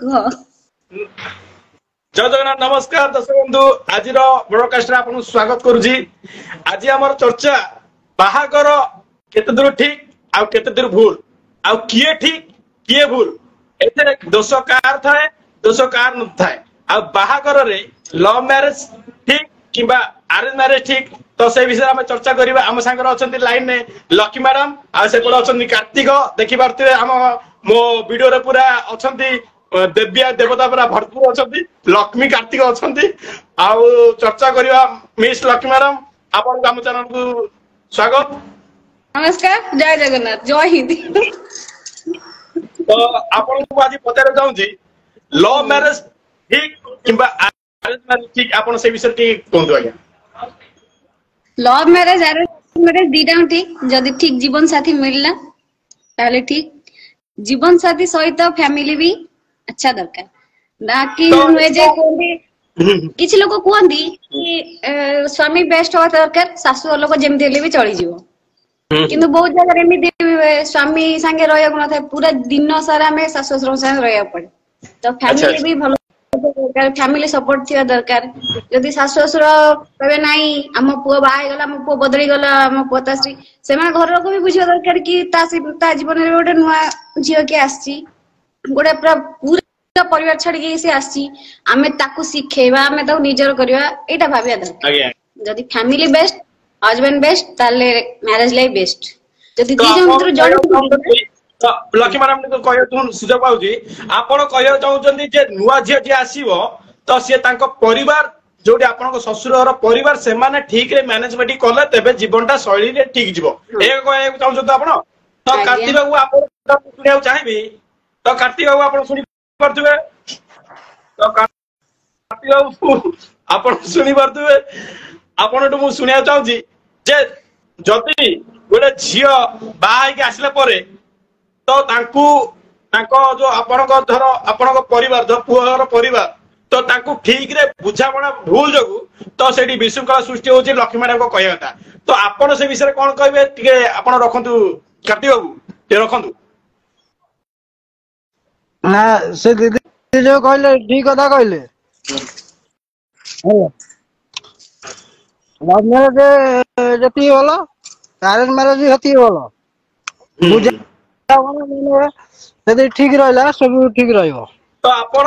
कह जय जगन्नाथ नमस्कार दर्शक बंधु आज ब्रॉडकास्ट आपन स्वागत करुची आज आमर चर्चा बाहागर केते दूर ठीक आ केते दूर भूल आ किए ठीक किए भूल एथे दोष कार थाए दोष कार न थाए आ बाहागर रे लव मैरिज ठीक किबा अरेंज मैरिज ठीक तो से विषय हम चर्चा करिबा हम संगर अछंती लाइन ने लकी मैडम आ से कोड अछंती कार्तिक देखि पारथिबे हम मो वीडियो रे पूरा अछंती देव्या देवता पूरा भरपूर अछंती लक्ष्मी कार्तिक अछंती आ चर्चा करिबा मिस लक्ष्मी मैडम आपन हम चैनल को स्वागत नमस्कार जय जगन्नाथ जय हिंद तो आपन को आज पतारे जाउं छी लव मैरिज ठीक किबा अरेंज मैरिज ठीक आपन से विषय की कोंदो आज्ञा लव मैरिज अरेंज मैरिज दीटा ठीक जदी ठीक जीवन साथी मिलला ताले ठीक जीवन साथी सहित फैमिली भी अच्छा दरकार ना कि हुए जे किछि लोग कहंदी कि स्वामी बेस्ट हो दरकार सासु लोग जेमति हेले भी चली जीवो किंतु बहुत जगह एमि स्वामी संगे रहया गुण था पूरा दिन सारा में सासु ससुर संगे रहया पड़े तो फैमिली भी भलो फैमिली सपोर्ट थिया दरकार यदि सासु ससुर कहबे नाही हम पुओ बाय गला हम पुओ बदली गला हम पोताश्री से माने घर लोग भी बुझिया दरकार कि ता जीवन रे गोटे नुवा झियो के आसी गोटे पूरा परिवार छाड़ी के से आसी आमे ताकू सिखेबा आमे ताकू निजर करबा एटा भाबिया दरकार यदि फैमिली बेस्ट हस्बैंड बेस्ट ताले मैरिज लाइफ बेस्ट यदि दी जन मित्र जण लकी मैडम ने कहयो तुम सुझाव पाउजी आपण कहयो चाहउचंदी जे नुवा झिया जे आसीबो तो से तांको परिवार जोडी आपनको ससुरर परिवार से माने ठीक रे मैनेजमेंट करले तबे जीवनटा शैली रे ठीक जीवो एक कहयो चाहउछत आपण तो कार्तिक बाबू आपण सुनिया चाहिबी तो कार्तिक बाबू आपण सुनि परथुबे तो कार्तिक बाबू आपण सुनि परथुबे आपण मु सुनिया चाहूची जे जति गोटे झियो बाहाई के आसले परे तो तांकू तांको जो आपनको धर आपनको परिवार जो पुअर परिवार तो तांकू ठीक रे बुझाबणा भूल जगु तो सेठी विशृंखला सृष्टि होची लक्ष्मी मैडम को कहया था तो आपण से विषय कोन कहबे टिके आपण रखंतु कार्तिक बाबू ते रखंतु ना से दीदी जो कहले ठीक कथा कहले लव मैरिज जति होला अरेंज मैरिज जति होला बुझा यदि ठीक रहला सब ठीक रहइबो तो आपण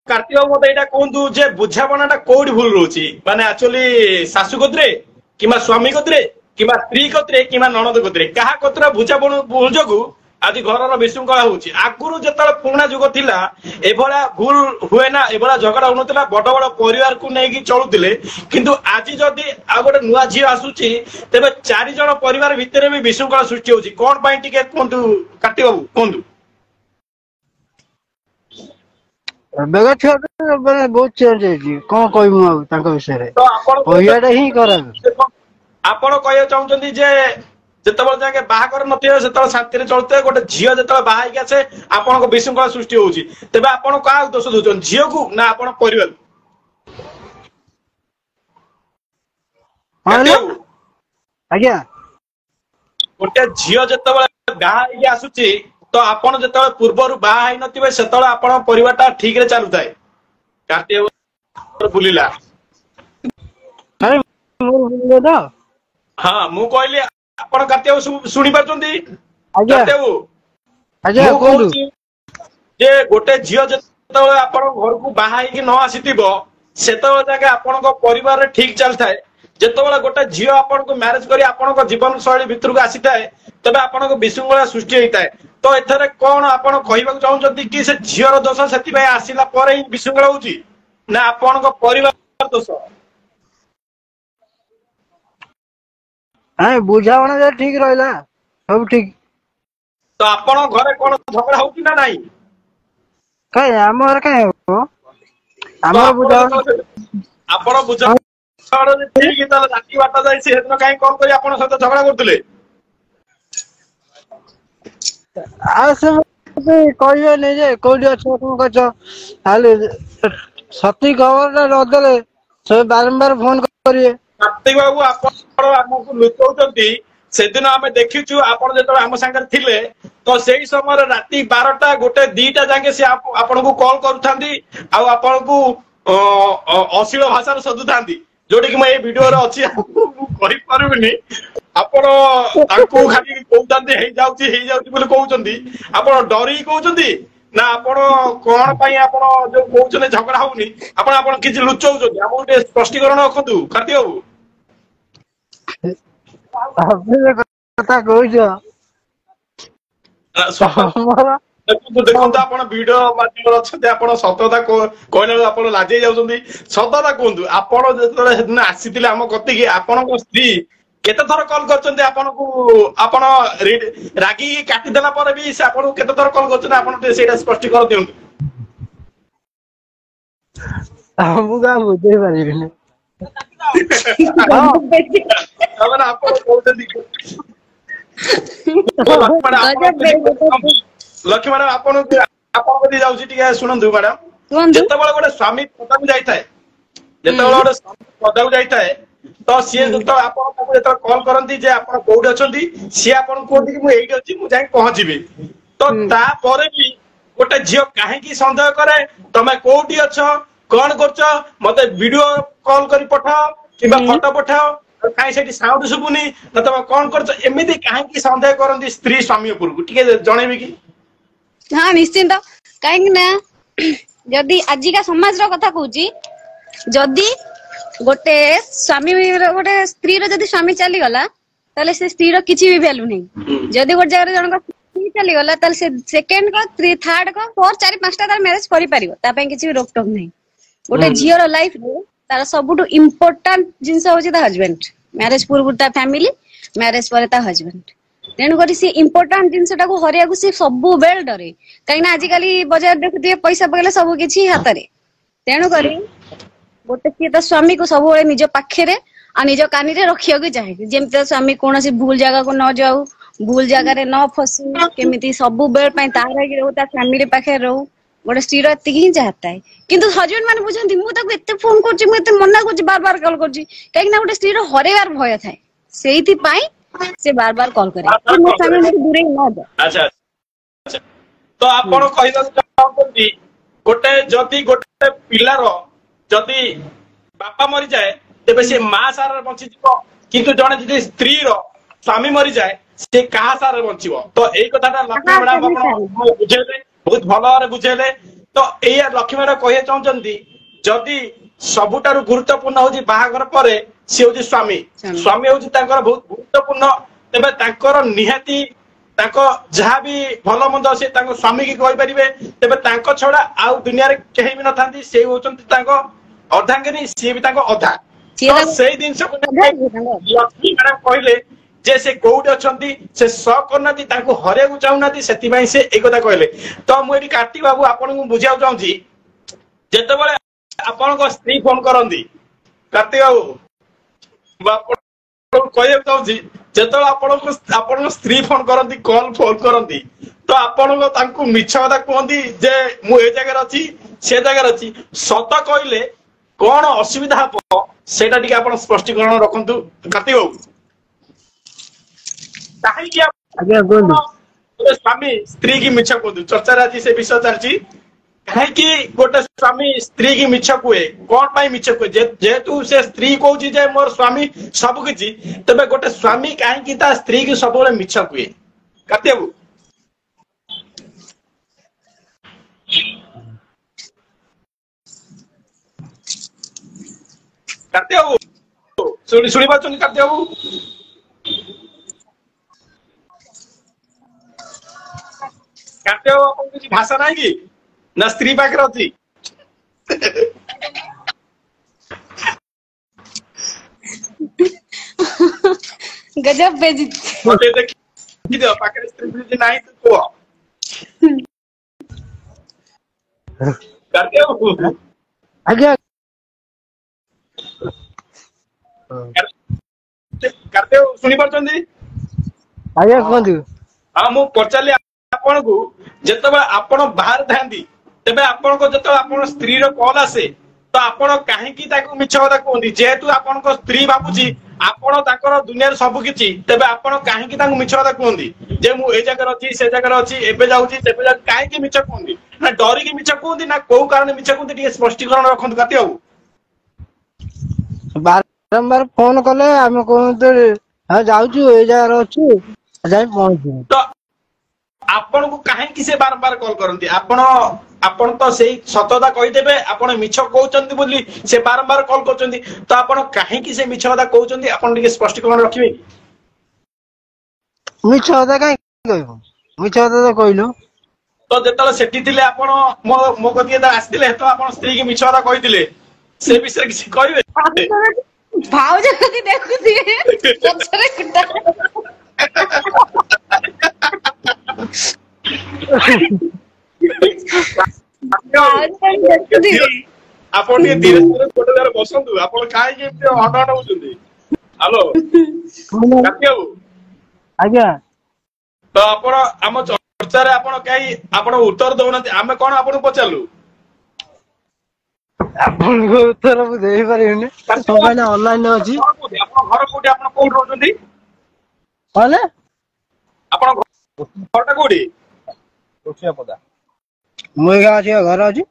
कार्तिक बाबू मते एटा कोंतु जे बुझाबणाटा कोडी भूल रोची माने एक्चुअली सासु कोत्रे किमा स्वामी कोत्रे किमा स्त्री कोत्रे किमा ननद कोत्रे कहा कोत्रा बुझाबण भूल जगु आज घर विशृंखला होची आगुरु जेतले पुराना जुग थिला एभला भूल हुए ना एभला झगड़ा होनतला बड़ बड़ परिवार को नेकी चलुतिले किंतु आज जदी आ गोटे नुवा झी आसुची तबे चारि जण परिवार भितरे भी विशृंखला सृष्टि होची कोन पई टिके कोंतु काटी बाबू कोंतु बेगा छुआ माने बहुत चेंज हेजी कोन कहबो आ तांको विषय रे तो आपण ओयाडा ही करब आपण कहय चाहउचंदी जे जेतबल जाके बाहागर नथियो सेतल शांति रे चलते गोटे झियो जेतल बाहाई के आसे आपनको विशृंखला सृष्टि होउची तबे आपण का दोष दोचन झियो को ना आपण परिवार आज्ञा गोटे झियो जेतबल बाहाई के आसुची तो आपण जेतबल पूर्वरु बाहाई नथिबे सेतल आपण परिवारटा ठीक रे चालुताय कार्तिक बुलिला अरे मोर बुलिला तो हां मु कहली आपण कार्तिक सुनि परचंदी आज्ञा आज्ञा कोन जे गोटे झियो जेतबल आपण घर को बाहाई के न आसीतिबो सेतबल जाके आपण को परिवार रे ठीक चलथाय जेतबल गोटे झियो आपण को मैरिज करी आपण को जीवन शैली भितर को आसीताय तबे आपण को विशृंखला सृष्टि होइताय तो एथरे कोन आपण कहबा चाहउचंती कि से झियो रो दोष सेति भाई आसीला परे ही विशृंखला होउची ना आपण को परिवार दोष हां बुझावना जे ठीक रहला सब ठीक तो आपण घरे कोन झगड़ा होउची ना नाही काहे हमर काहे हो हमर बुझाव आपण बुझा ठीक ताले राती बाटा जाई से हेतन काहे कॉल करी आपण सहित झगड़ा करतले आ से कहयो नै जे कोडी अछो कोन कछ हाले सती खबर न देले से बारंबार फोन करिए कार्तिक बाबू आपण हमको लुचौचंती सेदिन आमे देखिछु आपण जेतबे हम संगर थिले तो सेही समय राति 12टा गोटे 2टा जाके से आपन को कॉल करूथांदी आ आपन को अश्लील भाषा सदु थांदी जोटी कि मैं वीडियो रे अछि कहि परबिनी आपण तांको खाली कहउतांदी हे जाउची बोले कहउचंदी आपण डरी कहउचंदी ना आपण कोन पई आपण जो कहउचने झगड़ा होउनी आपण किछि लुचौचंदी आपण के स्पष्टीकरण रखंतु कार्तिक बाबू आपने कथा कहउछ देखो आपण वीडियो माध्यम अच्छे आपण सतता कहले आपण लाजे जाउछंदी सतता कहंतु आपण जेतले हेदिन आसीतिले हम कति कि आपण को स्त्री केते थर कॉल करचंदी आपण को आपण रागी काटी देला पर भी से आपण केते थर कॉल करचंदी आपण सेटा स्पष्ट कर दियंतु हमु का बुझे पारिबिनी तबन आपण कहउछंदी लक्ष्मी मैडम आपण कति जाउची टिके सुनंदु मैडम जेतेबेले गोटे स्वामी पदाକୁ जाइथाय जेतेबेले गोटे स्वामी पदाକୁ जाइथाय तो सी तो आपण ताको जेते कॉल करंती जे आपण कोउड अछंती सी आपण कोथि कि मु एइड अछि मु जाई पहुंचीबे तो ता परे भी गोटे झियो काहे की संदेह करे तमे कोउडी अछ कोन करछ मते वीडियो कॉल करी पठाओ किबा फोटो पठाओ काहे सेठी साउंड सुबुनी न तमे कोन करछ एमिति काहे की संदेह करंती स्त्री स्वामी ऊपर को टिके जणेबी की हाँ निश्चिंत कहीं ना जदि आजिका समाज रो कथा कहूची जदि गोटे स्वामी गोटे स्त्री रो जदि स्वामी चली गला ताले से स्त्री रो किछि भी वैल्यू नहीं जदि गोटे जगह जण को स्त्री चली गला ताले से सेकंड को थर्ड को फोर 4-5टा तार मैरिज करि परिबो ता पय किछि भी रोक टोक नहीं गोटे झियो रो लाइफ रे तार सबुटु इंपोर्टेंट जिंस होची ता हस्बैंड मैरिज पूर्व ता फैमिली मैरिज पर ता हस्बैंड तेणु करी सी इंपोर्टेंट जिनसटा को हरिया को सी सबु बेल डरे कहीं ना आजिकली बाजार देखुथिबे पैसा पगले सब किछि हाथ रे तेणु करी गोटे सी तो स्वामी को सब बेले निज पाखे रे आ निज कानी रे रखियो के चाहे जेमते स्वामी कोनोसी भूल जगह को न जाऊ भूल जगह रे न फसी केमिति सबु बेल पई तार रे रहू ता फैमिली पाखे रहू गोटे स्त्री रो एतिकी ही चाहता है किंतु हस्बैंड माने बुझंती मु ताको एते फोन करछि मु एते मना करछि बार बार कॉल करछि कहीं ना गोटे स्त्री रो हरेबार भय थाए सेहिति पई से बार बार कॉल करे मो स्वामी मेरे दूरे न जा अच्छा तो आपण कहिला चाहंती गोटे जदी गोटे पिलार जदी बापा मरि जाए तेबे से मां सारा बंची जीवो किंतु जने जदी स्त्री रो स्वामी मरि जाए से कहा सारा बंचीबो तो एई कथाटा लक्ष्मी मैडम आपण बुझेले बहुत भलो रे बुझेले तो एया लक्ष्मी मैडम कहिया चाहंती जदी सबुटारु गुरुत्वपूर्ण होजी बाहागर परे से होजी स्वामी स्वामी होजी तांकर बहुत गुरुत्वपूर्ण तेबे तांकर निहाती तांको जहा भी भलो मंद से तांको स्वामी की कहि परिबे तेबे तांको छडा आउ दुनिया रे केही भी नथांती से होचंती तांको अर्धांगिनी से भी तांको अधा तो सेही दिन सब लक्ष्मी मैडम कहले जे से कोउड अछंती से स करनाती तांको हरे को चाहुनाती सेति पई से ए कथा कहले तो मु एडी कार्तिक बाबू आपन को बुझाउ चाहूची जेतेबेले आपन को स्त्री फोन करंदी कार्तिक बाबू कहया चाहूची जेतेबेले आपन को स्त्री फोन करंदी कॉल फोन करंदी तो आपन को तांको मिछ कथा कहंदी जे मु ए जगह अछि से जगह अछि सत कहले कोन असुविधा हो सेटा टिके आपन स्पष्टीकरण रखंतु कार्तिक बाबू ताहि कि आज्ञा कोन स्वामी स्त्री की मिछ कहंतु चर्चा राजी से विषय चर्ची काहे कि गोटे स्वामी स्त्री की मिछ कुए कोन पाई मिछ कुए जेतु से स्त्री कहूची जे मोर स्वामी सब किछि तबे गोटे स्वामी काहे कि ता स्त्री की सब बेले मिछ कुए कार्तिक बाबू कार्तिक बाबू सुनी बाचन कार्तिक बाबू कार्तिक बाबू आपन किछि भाषा नाही कि ना स्त्री पाखरे अछि गजब बेइज्जत मते देखि दियो पाखरे स्त्री बिजी नाही तो कार्तिक बाबू आज्ञा कार्तिक बाबू सुनी पारछंदी आज्ञा कोन हां मु पचाली आपन को जेतबे आपन बाहर थांदी तेबे आपन को जेतबे आपन स्त्री रो कॉल आसे तो आपन काहे की ताको मिछ कथा कोंदी जेतु आपन को स्त्री बाबूजी ଆପଣ ତାଙ୍କର ଦୁନିଆରେ ସବୁ କିଛି ତେବେ ଆପଣ କାହିଁକି ତାଙ୍କୁ ମିଛ କଥା କୁହନ୍ତି ଯେ ମୁଁ ଏଇ ଜାଗାରେ ଅଛି ସେ ଜାଗାରେ ଅଛି ଏବେ ଯାଉଛି ତେବେ ଯାଉଛି କାହିଁକି ମିଛ କୁହନ୍ତି ନା ଡରିକି ମିଛ କୁହନ୍ତି ନା କୋଉ କାରଣ ମିଛ କୁହନ୍ତି ଟିକେ ସ୍ପଷ୍ଟୀକରଣ ରଖନ୍ତୁ କାତି ବାବୁ ବାରମ୍ବାର ଫୋନ କଲେ ଆମେ କୁହନ୍ତୁ ଯାଉଛୁ ଏଇ ଜାଗାରେ ଅଛୁ ଯାଇ ପହଞ୍ଚିବୁ ତ ଆପଣଙ୍କୁ କାହିଁକି ସେ ବାରମ୍ବାର କଲ୍ କରନ୍ତି ଆପଣ ଆପଣ ତ ସେଇ ସତତା କହିଦେବେ ଆପଣ ମିଛ କହୁଛନ୍ତି ବୋଲି ସେ ବାରମ୍ବାର କଲ୍ କରୁଛନ୍ତି ତ ଆପଣ କାହିଁକି ସେ ମିଛ କଥା କହୁଛନ୍ତି ଆପଣ ଟିକେ ସ୍ପଷ୍ଟୀକରଣ ରଖିବେ କି ମିଛ କଥା କାହିଁକି କହିବୁ ମିଛ କଥା ତ କହିଲୁ ତ ଯେତେବେଳେ ସେଠି ଥିଲେ ଆପଣ ମୋ କତିକି ଯେତେବେଳେ ଆସିଥିଲେ ତ ଆପଣ ସ୍ତ୍ରୀ କି ମିଛ କଥା କହିଥିଲେ ସେ ବିଷୟରେ କିଛି କହିବେ ଭାଉଜ ଯଦି ଦେଖୁଥିବେ ପଛରେ କୁଟା ଆପଣ ଟିକେ ଧୀରେ ଧୀରେ ଗୋଟେ ଜାଗାରେ ବସନ୍ତୁ ଆପଣ କାହିଁକି ଏମିତି ହଟହଟ ହଉଛନ୍ତି ହ୍ୟାଲୋ କାତି ବାବୁ ଆଜ୍ଞା ତ ଆପଣ ଆମ ଚର୍ଚ୍ଚାରେ ଆପଣ କାହିଁ ଆପଣ ଉତ୍ତର ଦଉନାହାନ୍ତି ଆମେ କଣ ଆପଣଙ୍କୁ ପଚାରିଲୁ ଆପଣଙ୍କ ଉତ୍ତର ମୁଁ ଦେଇପାରିବିନି ଅନଲାଇନ ଅଛି ଆପଣଙ୍କ ଘର କୋଉଠି ଆପଣ କୋଉଠି ରହୁଛନ୍ତି କହିଲେ ଆପଣଙ୍କ ଘରଟା କୋଉଠି ମୁଁ ଏକା ଅଛି ଘର ଅଛି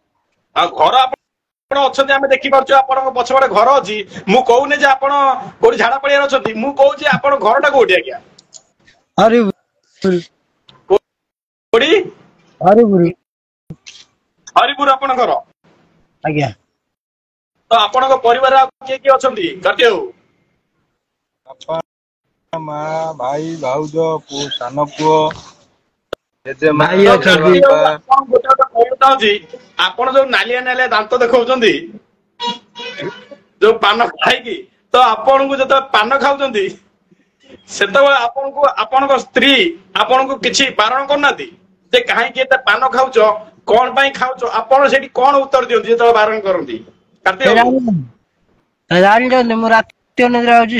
ଆଉ ଘର ଆପଣ ଅଛନ୍ତି ଆମେ ଦେଖିପାରୁଛୁ ଆପଣଙ୍କ ପଛପଟେ ଘର ଅଛି ମୁଁ କହୁନି ଯେ ଆପଣ କୋଉଠି ଝାଡା ପଡିଆରେ ଅଛନ୍ତି ମୁଁ କହୁଛି ଆପଣ ଘରଟା କୋଉଠି ଆଜ୍ଞା କୋଉଠି ହରିପୁର ଆପଣଙ୍କ ଘର ଆଜ୍ଞା ତ ଆପଣଙ୍କ ପରିବାର ଆଉ କିଏ କିଏ ଅଛନ୍ତି କାଟି ବାବୁ ବାପା ମା ଭାଇ ଭାଉଜ ପୁଅ ସାନ ପୁଅ ଭାଇ ଅଛନ୍ତି କହିବାକୁ ଚାହୁଁଛି ଆପଣ ଯୋଉ ନାଲିଆ ନାଲିଆ ଦାନ୍ତ ଦେଖାଉଛନ୍ତି ଯୋଉ ପାନ ଖାଇକି ତ ଆପଣଙ୍କୁ ଯେତେବେଳେ ପାନ ଖାଉଛନ୍ତି ସେତେବେଳେ ଆପଣଙ୍କୁ ଆପଣଙ୍କ ସ୍ତ୍ରୀ ଆପଣଙ୍କୁ କିଛି ବାରଣ କରୁନାହାନ୍ତି ଯେ କାହିଁକି ଏତେ ପାନ ଖାଉଛ କଣ ପାଇଁ ଖାଉଛ ଆପଣ ସେଠି କଣ ଉତ୍ତର ଦିଅନ୍ତି ଯେତେବେଳେ ବାରଣ କରନ୍ତି ଜାଣିଛନ୍ତି ମୁଁ ରାତି ଅନିଦ୍ରା ହଉଛି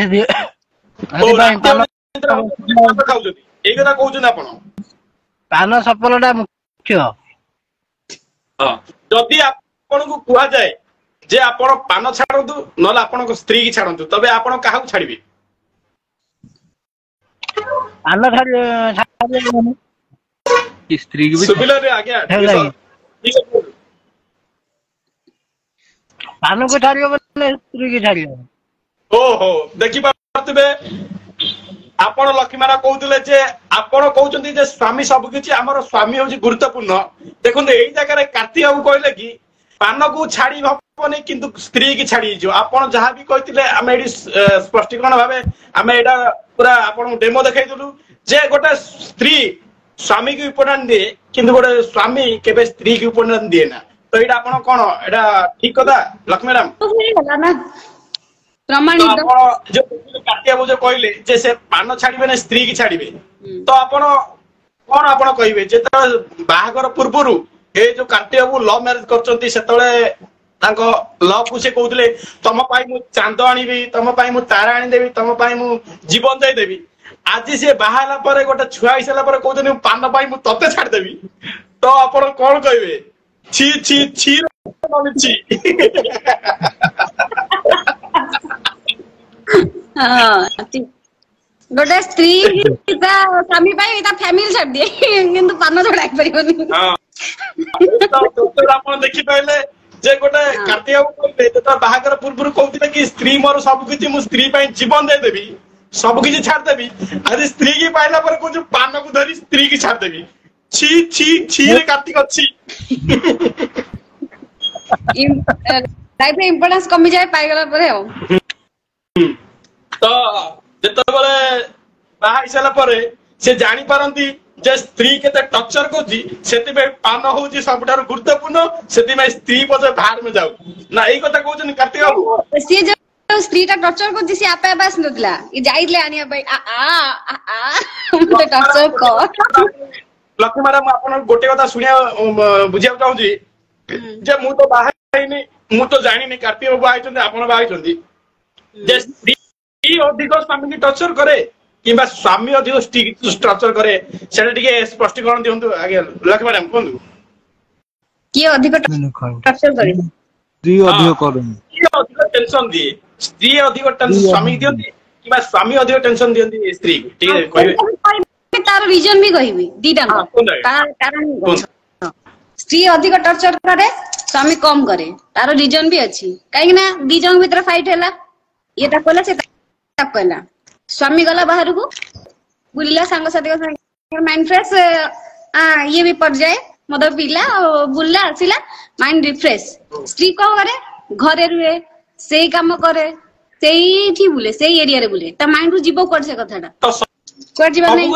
ଖାଉଛନ୍ତି ଏଇ କଥା କହୁଛନ୍ତି ଆପଣ ପାନ ସଫଳ ଟା ମୁଖ୍ୟ ଯଦି ଆପଣଙ୍କୁ କୁହାଯାଏ ଯେ ଆପଣ ପାନ ଛାଡନ୍ତୁ ନହେଲେ ଆପଣଙ୍କ ସ୍ତ୍ରୀ କି ଛାଡନ୍ତୁ ତବେ ଆପଣ କାହାକୁ ଛାଡିବେ ପାନ ସ୍ତ୍ରୀ ଆଜ୍ଞା ପାନକୁ ଛାଡିବ ସ୍ତ୍ରୀ କି ଛାଡିବ ଓହୋ ଦେଖିପାରୁଥିବେ ଆପଣ ଲକ୍ଷ୍ମୀମାରା କହୁଥିଲେ ଯେ ଆପଣ କହୁଛନ୍ତି ଯେ ସ୍ୱାମୀ ସବୁକିଛି ଆମର ସ୍ୱାମୀ ହଉଛି ଗୁରୁତ୍ୱପୂର୍ଣ୍ଣ ଦେଖନ୍ତୁ ଏଇ ଜାଗାରେ କାର୍ତ୍ତି ବାବୁ କହିଲେ କି ପାନକୁ ଛାଡି ହବନି କିନ୍ତୁ ସ୍ତ୍ରୀ କି ଛାଡି ହେଇଯିବ ଆପଣ ଯାହା ବି କହିଥିଲେ ଆମେ ଏଠି ସ୍ପଷ୍ଟୀକରଣ ଭାବେ ଆମେ ଏଇଟା ପୁରା ଆପଣଙ୍କୁ ଡେମୋ ଦେଖେଇଥିଲୁ ଯେ ଗୋଟେ ସ୍ତ୍ରୀ ସ୍ୱାମୀ କି ଇମ୍ପୋର୍ଟାଣ୍ଟ ଦିଏ କିନ୍ତୁ ଗୋଟେ ସ୍ୱାମୀ କେବେ ସ୍ତ୍ରୀ କି ଇମ୍ପୋର୍ଟାଣ୍ଟ ଦିଏ ନା ତ ଏଇଟା ଆପଣ କଣ ଏଇଟା ଠିକ କଥା ଲକ୍ଷ୍ମୀ ମ୍ୟାଡାମ ପ୍ରମାଣିତ ଆପଣ ଯୋଉ କାର୍ତ୍ତି ବାବୁ ଯୋଉ କହିଲେ ଯେ ସେ ପାନ ଛାଡିବେ ନା ସ୍ତ୍ରୀ କି ଛାଡିବେ ତ ଆପଣ କଣ ଆପଣ କହିବେ ଯେତେବେଳେ ବାହାଘର ପୂର୍ବରୁ ଏଇ ଯୋଉ କାର୍ତ୍ତି ବାବୁ ଲଭ୍ ମ୍ୟାରେଜ କରିଛନ୍ତି ସେତେବେଳେ ତାଙ୍କ ଲଭ୍ କୁ ସେ କହୁଥିଲେ ତମ ପାଇଁ ମୁଁ ଚାନ୍ଦ ଆଣିବି ତମ ପାଇଁ ମୁଁ ତାରା ଆଣିଦେବି ତମ ପାଇଁ ମୁଁ ଜୀବନ ଦେଇଦେବି ଆଜି ସେ ବାହା ହେଲା ପରେ ଗୋଟେ ଛୁଆ ହେଇସାରିଲା ପରେ କହୁଛନ୍ତି ମୁଁ ପାନ ପାଇଁ ମୁଁ ତତେ ଛାଡିଦେବି ତ ଆପଣ କଣ କହିବେ ଛି ଛି ଛି ଛି ଗୋଟେ ସ୍ତ୍ରୀ ତା ସ୍ୱାମୀ ପାଇଁ ତା ଫ୍ୟାମିଲି ଛାଡି ଦିଏ କିନ୍ତୁ ପାନ ଛଡାଇ ପାରିବନି ଆପଣ ଦେଖିପାରିଲେ ଯେ ଗୋଟେ କାର୍ତ୍ତି ବାବୁ କହିଲେ ଯେତେବେଳେ ବାହାଘର ପୂର୍ବରୁ କହୁଥିଲେ କି ସ୍ତ୍ରୀ ମୋର ସବୁକିଛି ମୁଁ ସ୍ତ୍ରୀ ପାଇଁ ଜୀବନ ଦେଇଦେବି ସବୁକିଛି ଛାଡିଦେବି ଆଜି ସ୍ତ୍ରୀ କି ପାଇଲା ପରେ କହୁଛୁ ପାନକୁ ଧରି ସ୍ତ୍ରୀ କି ଛାଡିଦେବି ଛି ଛି ଛି ରେ କାର୍ତ୍ତିକ ଅଛି ଇମ୍ପୋର୍ଟାନ୍ସ କମିଯାଏ ପାଇଗଲା ପରେ ଆଉ ତ ଯେତେବେଳେ ବାହା ହେଇସାରିଲା ପରେ ସେ ଜାଣିପାରନ୍ତି ଯେ ସ୍ତ୍ରୀ କେତେ ଟର୍ଚର କରୁଛି ସେଥିପାଇଁ ପାନ ହଉଛି ସବୁଠାରୁ ଗୁରୁତ୍ୱପୂର୍ଣ୍ଣ ସେଥିପାଇଁ ସ୍ତ୍ରୀ ପଛେ ବାହାର ଯାଉ ନା ଏଇ କଥା କହୁଛନ୍ତି କାର୍ତ୍ତିକ ବାବୁ ସିଏ ଯୋଉ ସ୍ତ୍ରୀଟା ଟର୍ଚର କରୁଛି ସିଏ ଆପେ ଆପେ ଆସିନଥିଲା ଇଏ ଯାଇଥିଲେ ଆଣିବା ପାଇଁ ଲକ୍ଷ୍ମୀ ମ୍ୟାଡାମ ଆପଣ ଗୋଟେ କଥା ଶୁଣିବା ବୁଝିବାକୁ ଚାହୁଁଛି ଯେ ମୁଁ ତ ବାହା ହେଇନି ମୁଁ ତ ଜାଣିନି କାର୍ତ୍ତିକ ବାବୁ ବାହା ହେଇଛନ୍ତି ଆପଣ ବାହା ହେଇଛନ୍ତି ଯେ ସ୍ତ୍ରୀ ଅଧିକ ସ୍ୱାମୀ ଟର୍ଚର କରେ କିମ୍ବା ସ୍ୱାମୀ ଅଧିକ ଟର୍ଚର କରେ ସେଟା ଟିକେ ସ୍ପଷ୍ଟୀକରଣ ଦିଅନ୍ତୁ ଆଜ୍ଞା ଲକ୍ଷ୍ମୀ ମ୍ୟାଡାମ କୁହନ୍ତୁ କିଏ ଅଧିକ ଟର୍ଚର କରେ ସ୍ତ୍ରୀ ଅଧିକ କରନ୍ତି କିଏ ଅଧିକ ଟେନସନ ଦିଏ ସ୍ତ୍ରୀ ଅଧିକ ସ୍ୱାମୀ ଦିଅନ୍ତି କିମ୍ବା ସ୍ୱାମୀ ଅଧିକ ଟେନସନ ଦିଅନ୍ତି ସ୍ତ୍ରୀ କୁ ଟିକେ କହିବେ तार रीजन भी कहबी दीटा कारण स्त्री अधिक टर्चर करे स्वामी कम करे तार रीजन भी अच्छी कहीं ना दी जन भीतर फाइट हैला ये ता कहला से ता कहला स्वामी गला बाहर को बुलिला सांग साथी का माइंड फ्रेश ये भी पड़ जाए मदर पिला बुलला आसिला माइंड रिफ्रेश स्त्री को करे घरे रुए सेही काम करे सेही बुले सेही एरिया रे बुले ता माइंड रु जीव कर से कथाटा कोड जीवा नहीं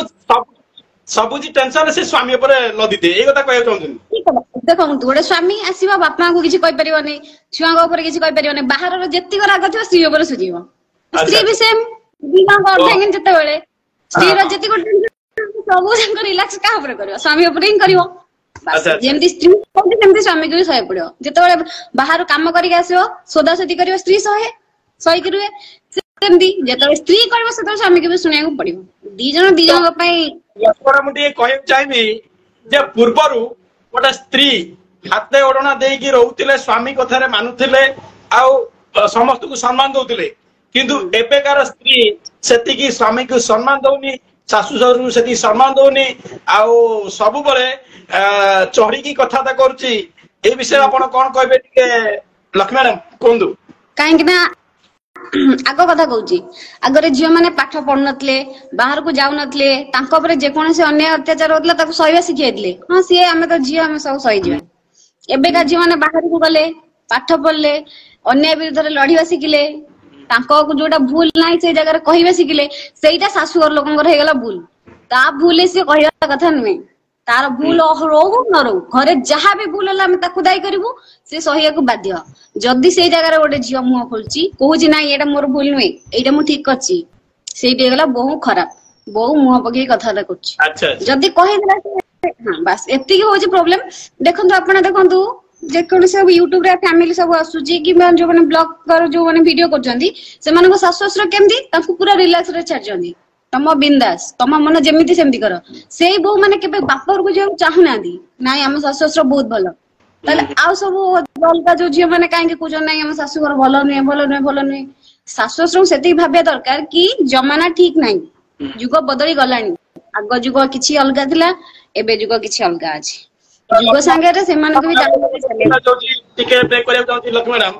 सबु जी टेंशन से स्वामी ऊपर लदी दे ए कथा कहय चाहूँ देखो तू गोटे स्वामी आसीबा बापा को किछि कहि परिबो नै छुआ को ऊपर किछि कहि परिबो नै बाहर रो जत्ति को राग थियो स्त्री ऊपर सुजिबो स्त्री भी सेम बिना कर देंगे जते बेले स्त्री रो जत्ति को सब संग रिलैक्स का ऊपर करियो स्वामी ऊपर ही करियो बस जेमति स्त्री कोति जेमति स्वामी को भी सहे पड़ियो जते बेले बाहर काम करि के आसीबो सोदा सोदी करियो स्त्री सहे कि रुए सेमति जते स्त्री करबो से स्वामी के भी सुनिया को पड़ियो दी जन पई लक्ष्मण मुझे कह चाहिए जे पूर्वरु गोटे स्त्री हाथे ओढ़ना देकी रोते स्वामी कथार मानुले समस्त को सम्मान दौले किंतु एबेकार स्त्री से स्वामी को सम्मान दौनी शाशु शशुर से सम्मान दौनी सब बड़े चढ़ी कथा करुच्ची ए विषय आप कौन कहे लक्ष्मी मैडम कहतु कहीं आग कथा कहूँ आगे झील मैंने पाठ पढ़ नथिले बाहर को जाऊ नथिले तांको परे जे कोन से अन्याय अत्याचार होतला ताको सहिबा सिखाइतले हां से आमे तो झील आमे सब सहि जिवा एबे का झील माने बाहर को गले पाठ पढ़ले अन्याय विरुद्ध रे लढिबा सिखिले तांको को जोटा भूल नाही से जगह रे कहिबा सिखिले सेइटा सासुर लोकंगर हे गेला भूल ता भूल से कहिबा कथा नुए तार भूल रहू न रहू घरे जहाँ भी भूल है ताकू दायी करू से सहिया को बाध्य जदि से जगह गोटे झील मुह खोलुची कहूँ ना ये मोर भूल नुहे ये मुझे ठीक करची गला बहु खराब बहु मुह पकई कथा जदि कहीदेला हाँ बस एति हूँ प्रोब्लेम देखो आप देखु जेको सब यूट्यूब रे फैमिली सब आसुची कि जो मैंने ब्लॉग जो मैंने वीडियो कर सासु ससुर केमती पूरा रिलैक्स रे छाड़ी तम बिंदास तम मन जमी सेमती कर से बहु मैंने के बापर को जो चाहूना ना आम सासु ससुर बहुत भल आउ सब अलग जो झील मैंने कहीं कौन ना आम शाशुघर भल नुहे भल नुहे भल नुहे सासु ससुर से भाविया दरकार कि जमाना ठीक ना जुग बदली गलानी आग जुग किसी अलग थिला एबे जुग किसी अलग अछि जुग संगे से माने भी टिके ब्रेक करिया चाहती लक्ष्मी मैडम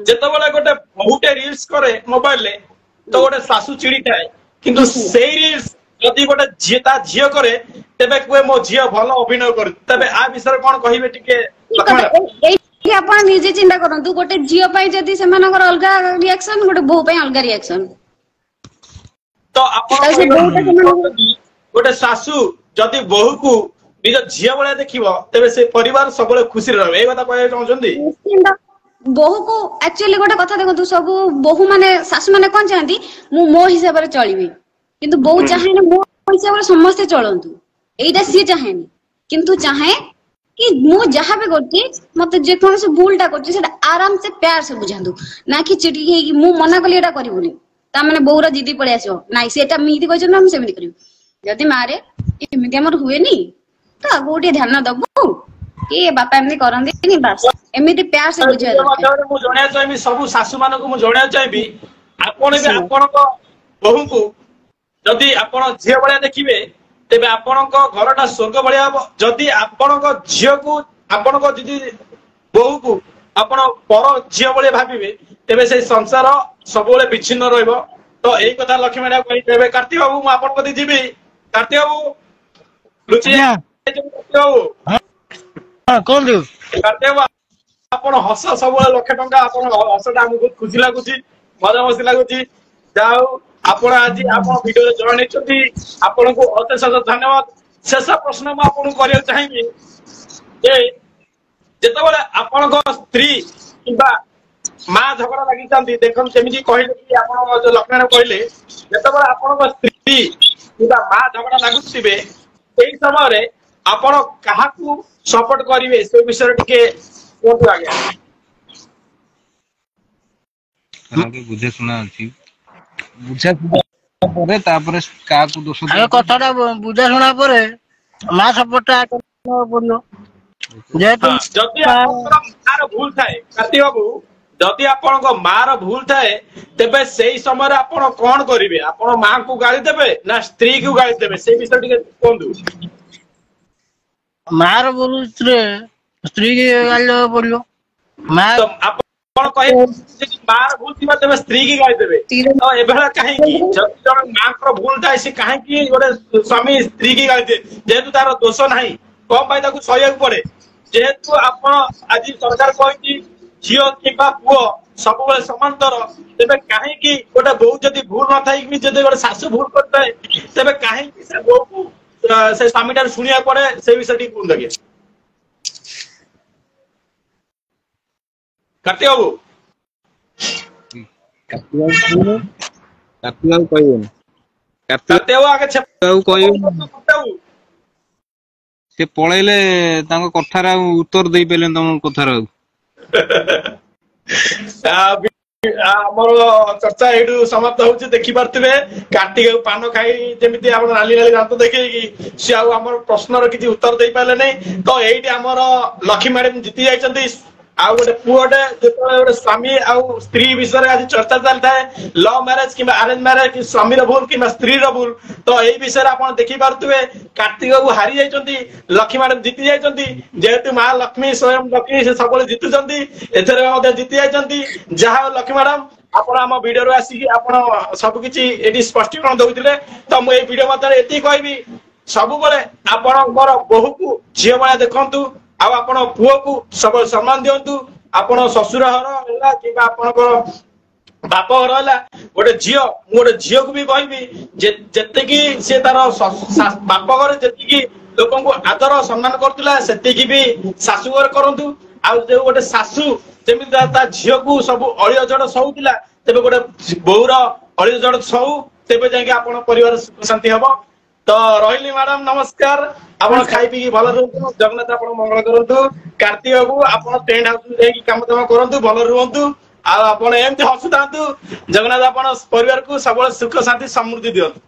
जेतबेले गोटे बहुते रील्स करे मोबाइल ले तो गोटे सासु चिड़ी थाए किंतु सेई रील्स जदि गोटे झीता झील करे तेबे कोए मो झील भल अभिनय कर तबे आ विषय कोन कहिबे टिके लक्ष्मी आपण निजे चिंता करंतु गोटे झील पई जदि से मानकर अलगा रिएक्शन गोटे बहु पई अलगा रिएक्शन तो आपण गोटे सासु जदि बहु को निज झील बळे देखिबो तबे से परिवार सबले खुशी रहबे ए कथा कहै चाहछन्ती बहु को एक्चुअली गोटे कथा देखो सब बहु माने सासु माने कोन चाहती मु मो हिसाब रे चलीबी किंतु बहु चाहे ना मो हिसाब रे समस्त चलंतु एइटा सी चाहेनी किंतु चाहे कि मु जहां भी करती मते जे कोन से भूलटा करती सेटा आराम से प्यार से बुझांदु ना कि चिटी कि मु मना कली एटा करिवुनी ता माने बहुरा जिदी पळे आसो नाइ सेटा मिति कहछ ना हम सेमिति करिवु जदी मारे एमिति हमर हुएनी तो गोटे ध्यान दबु कि बापा एमनी करंदी नि बस एमिति प्यार से बुझा दरकार मु जणिया चाहिबी सब सासु मानको मु जणिया चाहिबी आपण भी आपण को बहु को जदी आपण झियो बळिया देखिबे तेबे आपण को घरटा स्वर्ग बळिया हो जदी आपण को झियो को आपण को जदी बहु को आपण पर झियो बळिया भाबिबे तेबे से संसार सबले विच्छिन्न रहइबो तो एई कथा लक्ष्मी मैडम कहि देबे कार्तिक बाबू मु आपण कति जिबी कार्तिक बाबू लुचिया हां कोन दु कार्तिक बाबू आपण हस सब लाख टंका आपण हसटा हमहु बहुत खुशी लागुची मजा मस्ती लागुची जाऊ आपण आज आपण वीडियो रे जॉइन हेचती आपण को अशेष धन्यवाद शेष प्रश्न म आपण करिया चाहिबी जे जेतबेले आपण को स्त्री किबा मां झगड़ा लागि चांदी देखन सेमिति कहिले कि आपण जो लक्ष्मण कहिले जेतबेले आपण को स्त्री किबा मां झगड़ा लागुथिबे एई समय रे आपण काहा को सपोर्ट करिवे से विषय टिके कोन लागे आगे बुझे सुना अछि बुझा परे तापरे का को दोष आ कथाटा बुझा सुना परे मां सपोर्ट पड़लो जेतु जदी आपन मार भूल थाए कार्तिक बाबू जदि आपण मार भूल थाए तेबे सेही समय आपण कौन करिवे आपण मां को गाली देबे ना स्त्री को गाली देबे से विषय टिके कोंदु मार बोलुत्रे स्त्री की गाली बोलियो मार तो आपण कहे मार भूल थिबा तेबे स्त्री की गाली देबे तो एबेला काहे की जदि जण मां को भूल थाए से काहे की गोटे स्वामी स्त्री की गाली दे जेतु तार दोष नाही कोन पाई ताकू सहिया पड़े जेतु आपण आज सरकार कहछि झियो किबा पुओ सब बेले समांतर तेबे काहे की गोटे बहु जदि भूल न थाई कि जदि गोटे सासु भूल करताय तेबे काहे की से बहु को से स्वामीटार सुनिया पड़े से विषय टी कोन लगे काटे बाबू काटिया कहबो काटे आगे कहबो से पळैले तांको कथार उत्तर देई पेलेन तम कथार ଆମର ଚର୍ଚ୍ଚା ଏଇଠୁ ସମାପ୍ତ ହଉଛି ଦେଖି ପାରୁଥିବେ କାର୍ତ୍ତିକ ପାନ ଖାଇ ଯେମିତି ଆମର ନାଲି ନାଲି ଦାନ୍ତ ଦେଖେଇକି ସେ ଆଉ ଆମର ପ୍ରଶ୍ନର କିଛି ଉତ୍ତର ଦେଇପାରିଲେ ନାହିଁ ତ ଏଇଠି ଆମର ଲକ୍ଷ୍ମୀ ମ୍ୟାଡାମ ଜିତି ଯାଇଛନ୍ତି ଆଉ ଗୋଟେ ପୁଅଟେ ଯେତେବେଳେ ଗୋଟେ ସ୍ୱାମୀ ଆଉ ସ୍ତ୍ରୀ ବିଷୟରେ ଆଜି ଚର୍ଚ୍ଚା ଚାଲିଥାଏ ଲଭ ମ୍ୟାରେଜ କିମ୍ବା ଆରେଞ୍ଜ ମ୍ୟାରେଜ କି ସ୍ୱାମୀର ଭୁଲ କିମ୍ବା ସ୍ତ୍ରୀର ଭୁଲ ତ ଏଇ ବିଷୟରେ ଆପଣ ଦେଖିପାରୁଥିବେ କାର୍ତ୍ତିକ ବାବୁ ହାରି ଯାଇଛନ୍ତି ଲକ୍ଷ୍ମୀ ମ୍ୟାଡାମ ଜିତି ଯାଇଛନ୍ତି ଯେହେତୁ ମା ଲକ୍ଷ୍ମୀ ସ୍ୱୟଂ ଲକ୍ଷ୍ମୀ ସେ ସବୁବେଳେ ଜିତୁଛନ୍ତି ଏଥର ମଧ୍ୟ ଜିତି ଯାଇଛନ୍ତି ଯାହା ହଉ ଲକ୍ଷ୍ମୀ ମ୍ୟାଡାମ ଆପଣ ଆମ ଭିଡିଓରୁ ଆସିକି ଆପଣ ସବୁକିଛି ଏଠି ସ୍ପଷ୍ଟୀକରଣ ଦଉଥିଲେ ତ ମୁଁ ଏଇ ଭିଡିଓ ମଧ୍ୟରେ ଏତିକି କହିବି ସବୁବେଳେ ଆପଣଙ୍କର ବୋହୂକୁ ଝିଅ ଭଳିଆ ଦେଖନ୍ତୁ ଆଉ ଆପଣ ପୁଅକୁ ସବୁବେଳେ ସମ୍ମାନ ଦିଅନ୍ତୁ ଆପଣ ଶ୍ୱଶୁର ଘର ହେଲା କିମ୍ବା ଆପଣଙ୍କର ବାପ ଘର ହେଲା ଗୋଟେ ଝିଅ ମୁଁ ଗୋଟେ ଝିଅକୁ ବି କହିବି ଯେତିକି ସେ ତାର ବାପ ଘରେ ଯେତିକି ଲୋକଙ୍କୁ ଆଦର ସମ୍ମାନ କରୁଥିଲା ସେତିକି ବି ଶାଶୁ ଘରେ କରନ୍ତୁ ଆଉ ଯୋଉ ଗୋଟେ ଶାଶୁ ଯେମିତି ତା ଝିଅକୁ ସବୁ ଅଳି ଅଝଟ ସହୁଥିଲା ତେବେ ଗୋଟେ ବୋଉର ଅଳି ଅଝଟ ସହୁ ତେବେ ଯାଇକି ଆପଣ ପରିବାର ସୁଖ ଶାନ୍ତି ହବ तो रही मैडम नमस्कार आपण खाई पी भल रुहतु जगन्नाथ आपण मंगल करंतु कार्तिक बाबू आपण टेंट हाउस जाई काम दाम करंतु भल रुहतु आपण एमती हसुतांतु जगन्नाथ आपण परिवार को सब सुख शांति समृद्धि दियंतु।